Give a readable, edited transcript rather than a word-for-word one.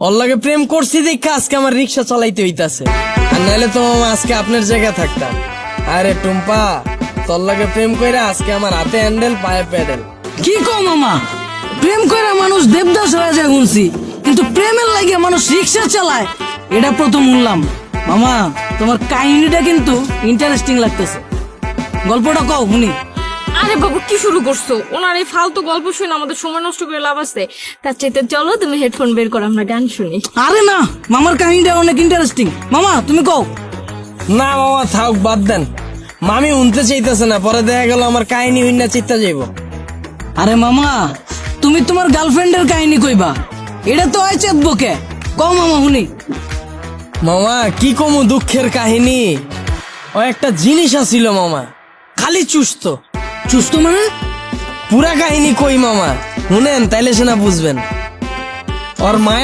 ওর লাগে প্রেম করছি দেখে আজকে আমার রিক্সা চালাইতে হইতাছে, আর নাহলে তো মামা আজকে আপনার জায়গায় থাকতাম। আরে টুম্পা, তোর লাগে প্রেম কইরা আজকে আমার হাতে হ্যান্ডেল পায়ে প্যাডেল। কি কও মামা, প্রেম করে মানুষ দেবদাস হয়ে যায় শুনছি, কিন্তু প্রেমের লাগে মানুষ রিক্সা চালায় এটা প্রথম শুনলাম। মামা তোমার কাহিনীটা কিন্তু ইন্টারেস্টিং লাগতেছে, গল্পটা কও শুনি। আরে বাবু কি শুরু করছো? ওনার এই ফালতু গল্প শুনে আমাদের সময় নষ্ট করে লাভ আছে। তার চাইতে চলো তুমি হেডফোন বের করো, আমরা গান শুনি। আরে না, মামার কাহিনীটা অনেক ইন্টারেস্টিং, মামা তুমি কও। না মামা থাক, বাদ দেন। মামি উনতে চাইতেছে না, পরে দেখা গেল আমার কাহিনী হইনা চিত্তা যাইব। আরে মামা তুমি তোমার গার্লফ্রেন্ডের কাহিনী কইবা, এটা তো হয় চেতবকে, কও মামা শুনি। মামা কি কমু দুঃখের কাহিনী। ও একটা জিনিস আছিল মামা, খালি চুস্ত। সুস্থ মানে? পুরা কাহিনী কই মামা, শুনেন তাইলে সেনা বুঝবেন। ওর মায়া